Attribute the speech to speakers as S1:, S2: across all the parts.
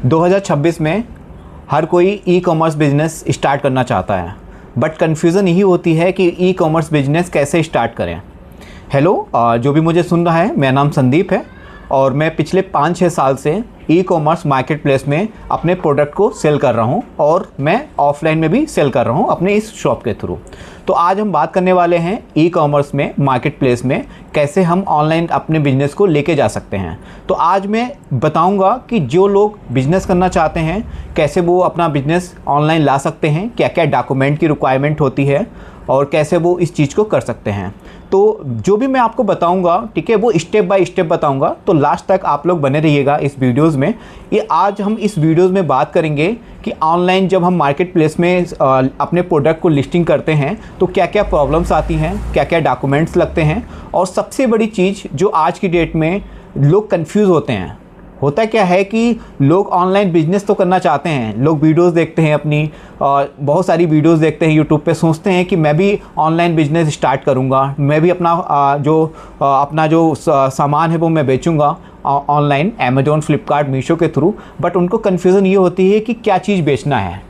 S1: 2026 में हर कोई e commerce business start करना चाहता है, बट कन्फ्यूज़न यही होती है कि ई कॉमर्स बिजनेस कैसे स्टार्ट करें। हेलो, जो भी मुझे सुन रहा है, मेरा नाम संदीप है और मैं पिछले 5-6 साल से ई कॉमर्स मार्केट प्लेस में अपने प्रोडक्ट को सेल कर रहा हूँ और मैं ऑफलाइन में भी सेल कर रहा हूँ अपने इस शॉप के थ्रू। तो आज हम बात करने वाले हैं ई कॉमर्स में मार्केट प्लेस में कैसे हम ऑनलाइन अपने बिजनेस को लेके जा सकते हैं। तो आज मैं बताऊंगा कि जो लोग बिजनेस करना चाहते हैं कैसे वो अपना बिजनेस ऑनलाइन ला सकते हैं, क्या क्या डॉक्यूमेंट की रिक्वायरमेंट होती है और कैसे वो इस चीज़ को कर सकते हैं। तो जो भी मैं आपको बताऊंगा, ठीक है, वो स्टेप बाय स्टेप बताऊंगा, तो लास्ट तक आप लोग बने रहिएगा इस वीडियोस में। ये आज हम इस वीडियोस में बात करेंगे कि ऑनलाइन जब हम मार्केट प्लेस में अपने प्रोडक्ट को लिस्टिंग करते हैं तो क्या क्या प्रॉब्लम्स आती हैं, क्या क्या डॉक्यूमेंट्स लगते हैं, और सबसे बड़ी चीज़ जो आज की डेट में लोग कन्फ्यूज़ होते हैं। होता क्या है कि लोग ऑनलाइन बिजनेस तो करना चाहते हैं, लोग वीडियोस देखते हैं अपनी, बहुत सारी वीडियोस देखते हैं यूट्यूब पे, सोचते हैं कि मैं भी ऑनलाइन बिजनेस स्टार्ट करूंगा, मैं भी अपना जो सामान है वो मैं बेचूंगा ऑनलाइन अमेज़ॉन, फ्लिपकार्ट, मीशो के थ्रू। बट उनको कन्फ्यूज़न ये होती है कि क्या चीज़ बेचना है,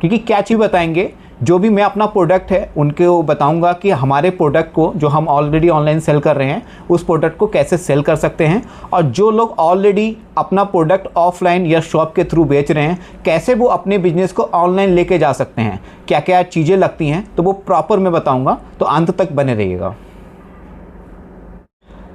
S1: क्योंकि क्या चीज़ बताएंगे। जो भी मैं अपना प्रोडक्ट है उनको बताऊंगा कि हमारे प्रोडक्ट को जो हम ऑलरेडी ऑनलाइन सेल कर रहे हैं उस प्रोडक्ट को कैसे सेल कर सकते हैं, और जो लोग ऑलरेडी अपना प्रोडक्ट ऑफलाइन या शॉप के थ्रू बेच रहे हैं कैसे वो अपने बिजनेस को ऑनलाइन लेके जा सकते हैं, क्या क्या चीज़ें लगती हैं, तो वो प्रॉपर मैं बताऊँगा। तो अंत तक बने रहिएगा।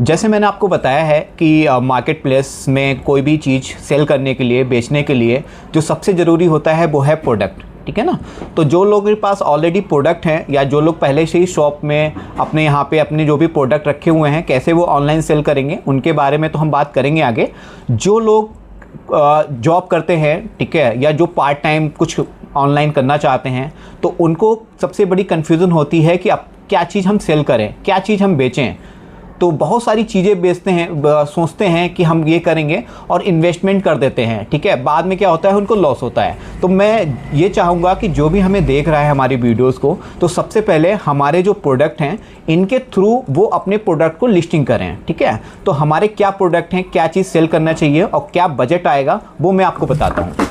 S1: जैसे मैंने आपको बताया है कि मार्केट प्लेस में कोई भी चीज़ सेल करने के लिए, बेचने के लिए जो सबसे ज़रूरी होता है वो है प्रोडक्ट, ठीक है ना। तो जो लोगों के पास ऑलरेडी प्रोडक्ट हैं या जो लोग पहले से ही शॉप में अपने यहाँ पे अपने जो भी प्रोडक्ट रखे हुए हैं कैसे वो ऑनलाइन सेल करेंगे उनके बारे में तो हम बात करेंगे आगे। जो लोग जॉब करते हैं, ठीक है, या जो पार्ट टाइम कुछ ऑनलाइन करना चाहते हैं, तो उनको सबसे बड़ी कन्फ्यूज़न होती है कि अब क्या चीज़ हम सेल करें, क्या चीज़ हम बेचें। तो बहुत सारी चीज़ें बेचते हैं, सोचते हैं कि हम ये करेंगे और इन्वेस्टमेंट कर देते हैं, ठीक है, बाद में क्या होता है, उनको लॉस होता है। तो मैं ये चाहूँगा कि जो भी हमें देख रहा है हमारी वीडियोस को, तो सबसे पहले हमारे जो प्रोडक्ट हैं इनके थ्रू वो अपने प्रोडक्ट को लिस्टिंग करें, ठीक है। तो हमारे क्या प्रोडक्ट हैं, क्या चीज़ सेल करना चाहिए और क्या बजट आएगा वो मैं आपको बताता हूँ।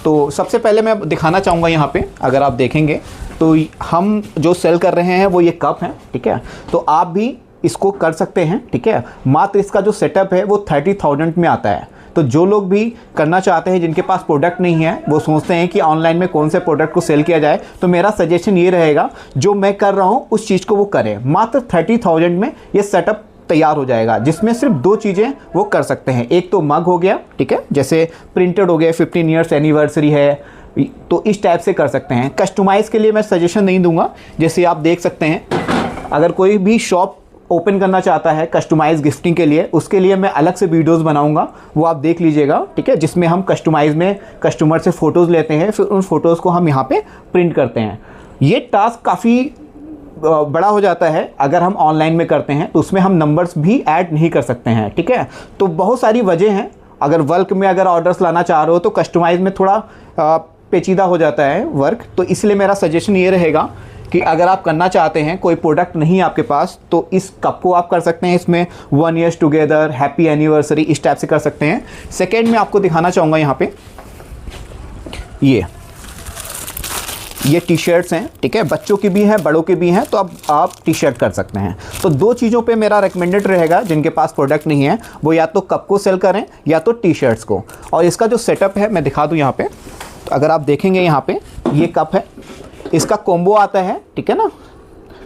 S1: तो सबसे पहले मैं दिखाना चाहूँगा यहाँ पे, अगर आप देखेंगे तो हम जो सेल कर रहे हैं वो ये कप हैं, ठीक है। तो आप भी इसको कर सकते हैं, ठीक है। मात्र इसका जो सेटअप है वो 30,000 में आता है। तो जो लोग भी करना चाहते हैं, जिनके पास प्रोडक्ट नहीं है, वो सोचते हैं कि ऑनलाइन में कौन से प्रोडक्ट को सेल किया जाए, तो मेरा सजेशन ये रहेगा जो मैं कर रहा हूँ उस चीज़ को वो करें। मात्र 30,000 में ये सेटअप तैयार हो जाएगा, जिसमें सिर्फ 2 चीज़ें वो कर सकते हैं। एक तो मग हो गया, ठीक है, जैसे प्रिंटेड हो गया, 15 ईयर्स एनिवर्सरी है, तो इस टाइप से कर सकते हैं। कस्टमाइज़ के लिए मैं सजेशन नहीं दूंगा। जैसे आप देख सकते हैं, अगर कोई भी शॉप ओपन करना चाहता है कस्टमाइज़ गिफ्टिंग के लिए, उसके लिए मैं अलग से वीडियोस बनाऊंगा, वो आप देख लीजिएगा, ठीक है, जिसमें हम कस्टमाइज़ में कस्टमर से फ़ोटोज़ लेते हैं, फिर उन फ़ोटोज़ को हम यहाँ पे प्रिंट करते हैं। ये टास्क काफ़ी बड़ा हो जाता है अगर हम ऑनलाइन में करते हैं, तो उसमें हम नंबर्स भी ऐड नहीं कर सकते हैं, ठीक है। तो बहुत सारी वजह हैं। अगर बल्क में अगर ऑर्डर्स लाना चाह रहे हो तो कस्टमाइज़ में थोड़ा पेचीदा हो जाता है वर्क। तो इसलिए मेरा सजेशन ये रहेगा कि अगर आप करना चाहते हैं, कोई प्रोडक्ट नहीं है आपके पास, तो इस कप को आप कर सकते हैं। इसमें 1 ईयर्स टुगेदर, हैप्पी एनिवर्सरी, इस टाइप से कर सकते हैं। सेकेंड में आपको दिखाना चाहूँगा यहाँ पे ये टी शर्ट्स हैं, ठीक है, बच्चों की भी हैं, बड़ों की भी हैं, तो अब आप टी शर्ट कर सकते हैं। तो 2 चीज़ों पे मेरा रिकमेंडेड रहेगा, जिनके पास प्रोडक्ट नहीं है वो या तो कप को सेल करें या तो टी शर्ट्स को। और इसका जो सेटअप है मैं दिखा दूँ यहाँ पे। तो अगर आप देखेंगे यहाँ पे ये कप है, इसका कॉम्बो आता है, ठीक है ना।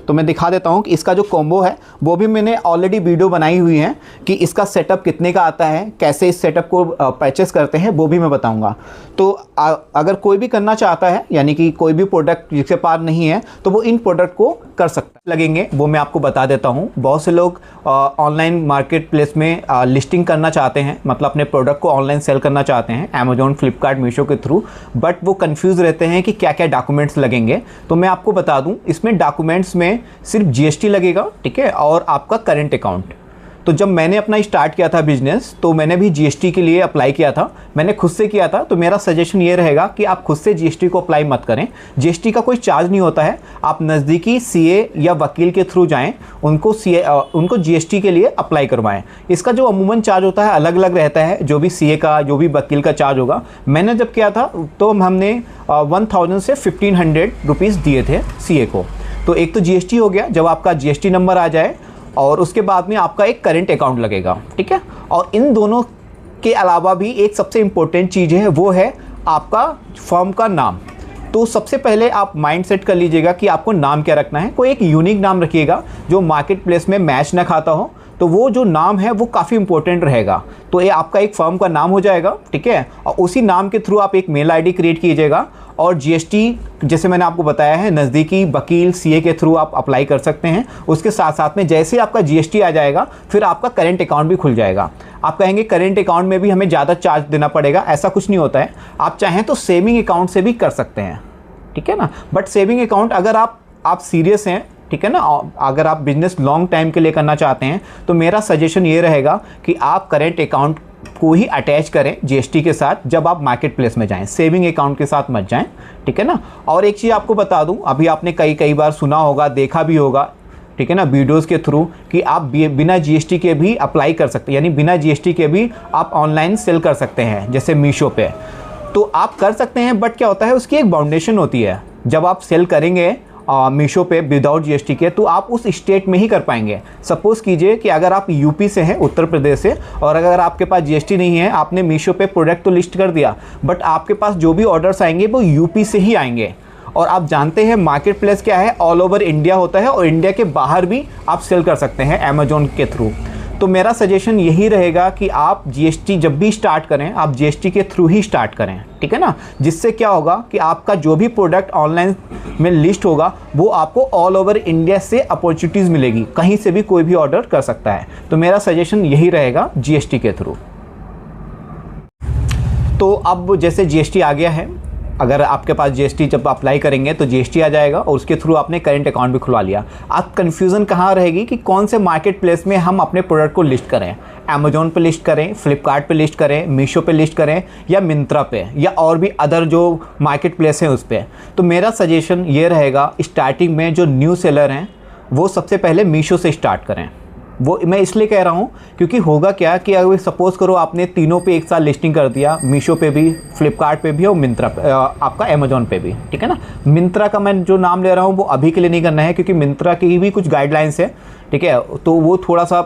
S1: तो मैं दिखा देता हूँ कि इसका जो कॉम्बो है वो भी मैंने ऑलरेडी वीडियो बनाई हुई है कि इसका सेटअप कितने का आता है, कैसे इस सेटअप को परचेस करते हैं, वो भी मैं बताऊँगा। तो अगर कोई भी करना चाहता है, यानी कि कोई भी प्रोडक्ट जिसके पास नहीं है, तो वो इन प्रोडक्ट को कर सकता है। लगेंगे वो मैं आपको बता देता हूँ। बहुत से लोग ऑनलाइन मार्केट प्लेस में लिस्टिंग करना चाहते हैं, मतलब अपने प्रोडक्ट को ऑनलाइन सेल करना चाहते हैं अमेज़ॉन, फ्लिपकार्ट, मीशो के थ्रू, बट वो कंफ्यूज रहते हैं कि क्या क्या डॉक्यूमेंट्स लगेंगे। तो मैं आपको बता दूं, इसमें डॉक्यूमेंट्स में सिर्फ GST लगेगा, ठीक है, और आपका करेंट अकाउंट। तो जब मैंने अपना स्टार्ट किया था बिजनेस, तो मैंने भी जीएसटी के लिए अप्लाई किया था, मैंने खुद से किया था। तो मेरा सजेशन ये रहेगा कि आप खुद से जीएसटी को अप्लाई मत करें। जीएसटी का कोई चार्ज नहीं होता है, आप नज़दीकी सीए या वकील के थ्रू जाएं, उनको जीएसटी के लिए अप्लाई करवाएं। इसका जो अमूमन चार्ज होता है अलग अलग रहता है, जो भी सीए का, जो भी वकील का चार्ज होगा। मैंने जब किया था तो हमने 1000 से 1500 रुपीज़ दिए थे सीए को। तो एक तो जीएसटी हो गया, जब आपका जीएसटी नंबर आ जाए, और उसके बाद में आपका एक करेंट अकाउंट लगेगा, ठीक है। और इन दोनों के अलावा भी एक सबसे इम्पोर्टेंट चीज़ है, वो है आपका फर्म का नाम। तो सबसे पहले आप माइंड सेट कर लीजिएगा कि आपको नाम क्या रखना है। कोई एक यूनिक नाम रखिएगा जो मार्केट प्लेस में मैच ना खाता हो, तो वो जो नाम है वो काफ़ी इंपॉर्टेंट रहेगा। तो ये आपका एक फर्म का नाम हो जाएगा, ठीक है। और उसी नाम के थ्रू आप एक मेल आईडी क्रिएट कीजिएगा, और जीएसटी जैसे मैंने आपको बताया है नज़दीकी वकील सीए के थ्रू आप अप्लाई कर सकते हैं। उसके साथ साथ में जैसे आपका जीएसटी आ जाएगा, फिर आपका करेंट अकाउंट भी खुल जाएगा। आप कहेंगे करेंट अकाउंट में भी हमें ज़्यादा चार्ज देना पड़ेगा, ऐसा कुछ नहीं होता है। आप चाहें तो सेविंग अकाउंट से भी कर सकते हैं, ठीक है ना। बट सेविंग अकाउंट अगर आप सीरियस हैं, ठीक है ना, अगर आप बिजनेस लॉन्ग टाइम के लिए करना चाहते हैं, तो मेरा सजेशन ये रहेगा कि आप करेंट अकाउंट को ही अटैच करें जीएसटी के साथ जब आप मार्केट प्लेस में जाएं, सेविंग अकाउंट के साथ मत जाएं, ठीक है ना। और एक चीज़ आपको बता दूं, अभी आपने कई बार सुना होगा, देखा भी होगा, ठीक है ना, वीडियोस के थ्रू, कि आप बिना जीएसटी के भी अप्लाई कर सकते हैं, यानी बिना जीएसटी के भी आप ऑनलाइन सेल कर सकते हैं, जैसे मीशो पे। तो आप कर सकते हैं, बट क्या होता है, उसकी एक बाउंडेशन होती है। जब आप सेल करेंगे मीशो पे विदाउट जीएसटी के, तो आप उस स्टेट में ही कर पाएंगे। सपोज़ कीजिए कि अगर आप यूपी से हैं, उत्तर प्रदेश से, और अगर आपके पास जीएसटी नहीं है, आपने मीशो पे प्रोडक्ट तो लिस्ट कर दिया, बट आपके पास जो भी ऑर्डर्स आएंगे वो यूपी से ही आएंगे। और आप जानते हैं मार्केट प्लेस क्या है, ऑल ओवर इंडिया होता है, और इंडिया के बाहर भी आप सेल कर सकते हैं अमेजोन के थ्रू। तो मेरा सजेशन यही रहेगा कि आप जीएसटी जब भी स्टार्ट करें, आप जीएसटी के थ्रू ही स्टार्ट करें, ठीक है ना। जिससे क्या होगा कि आपका जो भी प्रोडक्ट ऑनलाइन में लिस्ट होगा, वो आपको ऑल ओवर इंडिया से अपॉर्चुनिटीज़ मिलेगी, कहीं से भी कोई भी ऑर्डर कर सकता है। तो मेरा सजेशन यही रहेगा जीएसटी के थ्रू। तो अब जैसे जीएसटी आ गया है, अगर आपके पास जीएसटी जब अप्लाई करेंगे तो जीएसटी आ जाएगा, और उसके थ्रू आपने करेंट अकाउंट भी खुलवा लिया। आप कन्फ्यूज़न कहाँ रहेगी कि कौन से मार्केट प्लेस में हम अपने प्रोडक्ट को लिस्ट करें, अमेजोन पे लिस्ट करें, फ्लिपकार्ट पे लिस्ट करें, मीशो पे लिस्ट करें, या मिंत्रा पे, या और भी अदर जो मार्केट प्लेस हैं उस पर। तो मेरा सजेशन ये रहेगा, स्टार्टिंग में जो न्यू सेलर हैं वो सबसे पहले मीशो से स्टार्ट करें। वो मैं इसलिए कह रहा हूँ क्योंकि होगा क्या कि अगर सपोज़ करो आपने तीनों पे एक साथ लिस्टिंग कर दिया, मीशो पे भी, फ्लिपकार्ट पे भी, और मिंत्रा पे, आपका अमेजोन पे भी, ठीक है ना। मिंत्रा का मैं जो नाम ले रहा हूँ वो अभी के लिए नहीं करना है, क्योंकि मिंत्रा की भी कुछ गाइडलाइंस है, ठीक है। तो वो थोड़ा सा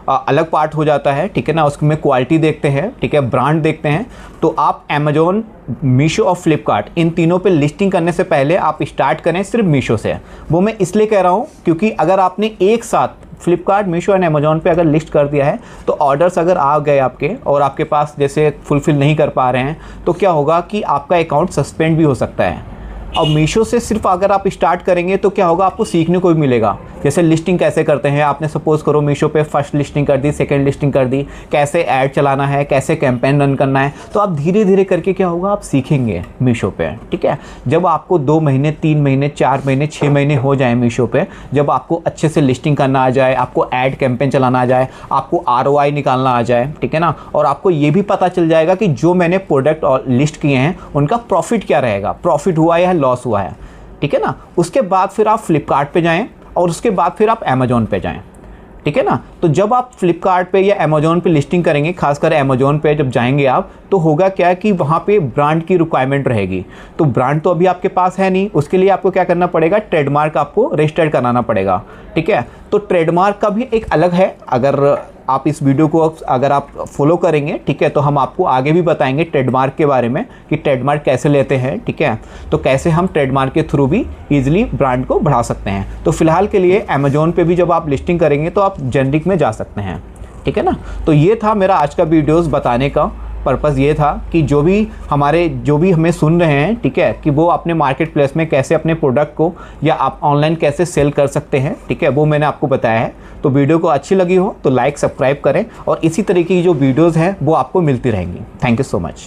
S1: अलग पार्ट हो जाता है, ठीक है ना। उसमें क्वालिटी देखते हैं, ठीक है, ब्रांड देखते हैं। तो आप अमेजोन, मीशो और फ्लिपकार्ट, इन तीनों पे लिस्टिंग करने से पहले आप स्टार्ट करें सिर्फ मीशो से। वो मैं इसलिए कह रहा हूँ क्योंकि अगर आपने एक साथ फ्लिपकार्ट, मीशो एंड अमेजोन पे अगर लिस्ट कर दिया है, तो ऑर्डर्स अगर आ गए आपके और आपके पास जैसे फुलफ़िल नहीं कर पा रहे हैं, तो क्या होगा कि आपका अकाउंट सस्पेंड भी हो सकता है। और मीशो से सिर्फ अगर आप स्टार्ट करेंगे तो क्या होगा, आपको सीखने को भी मिलेगा। जैसे लिस्टिंग कैसे करते हैं, आपने सपोज़ करो मीशो पे फर्स्ट लिस्टिंग कर दी, सेकंड लिस्टिंग कर दी, कैसे ऐड चलाना है, कैसे कैंपेन रन करना है, तो आप धीरे धीरे करके क्या होगा, आप सीखेंगे मीशो पे, ठीक है। जब आपको 2 महीने, 3 महीने, 4 महीने, 6 महीने हो जाए मीशो पे, जब आपको अच्छे से लिस्टिंग करना आ जाए, आपको ऐड कैंपेन चलाना आ जाए, आपको ROI निकालना आ जाए, ठीक है ना, और आपको ये भी पता चल जाएगा कि जो मैंने प्रोडक्ट और लिस्ट किए हैं उनका प्रॉफिट क्या रहेगा, प्रॉफिट हुआ है या लॉस हुआ है, ठीक है ना। उसके बाद फिर आप फ्लिपकार्ट पे जाएं, और उसके बाद फिर आप अमेजोन पे जाएं, ठीक है ना। तो जब आप फ्लिपकार्ट पे या अमेजोन पे लिस्टिंग करेंगे, खासकर अमेजोन पे जब जाएंगे आप, तो होगा क्या कि वहाँ पे ब्रांड की रिक्वायरमेंट रहेगी। तो ब्रांड तो अभी आपके पास है नहीं, उसके लिए आपको क्या करना पड़ेगा, ट्रेडमार्क आपको रजिस्टर्ड कराना पड़ेगा, ठीक है। तो ट्रेडमार्क का भी एक अलग है, अगर आप इस वीडियो को अगर आप फॉलो करेंगे, ठीक है, तो हम आपको आगे भी बताएंगे ट्रेडमार्क के बारे में कि ट्रेडमार्क कैसे लेते हैं, ठीक है। तो कैसे हम ट्रेडमार्क के थ्रू भी ईजिली ब्रांड को बढ़ा सकते हैं। तो फिलहाल के लिए अमेजोन पे भी जब आप लिस्टिंग करेंगे तो आप जेनरिक में जा सकते हैं, ठीक है ना। तो ये था मेरा आज का वीडियोज़ बताने का पर्पज़, ये था कि जो भी हमें सुन रहे हैं, ठीक है, कि वो अपने मार्केट प्लेस में कैसे अपने प्रोडक्ट को या आप ऑनलाइन कैसे सेल कर सकते हैं, ठीक है, वो मैंने आपको बताया है। तो वीडियो को अच्छी लगी हो तो लाइक, सब्सक्राइब करें, और इसी तरीके की जो वीडियोज़ हैं वो आपको मिलती रहेंगी। Thank you so much.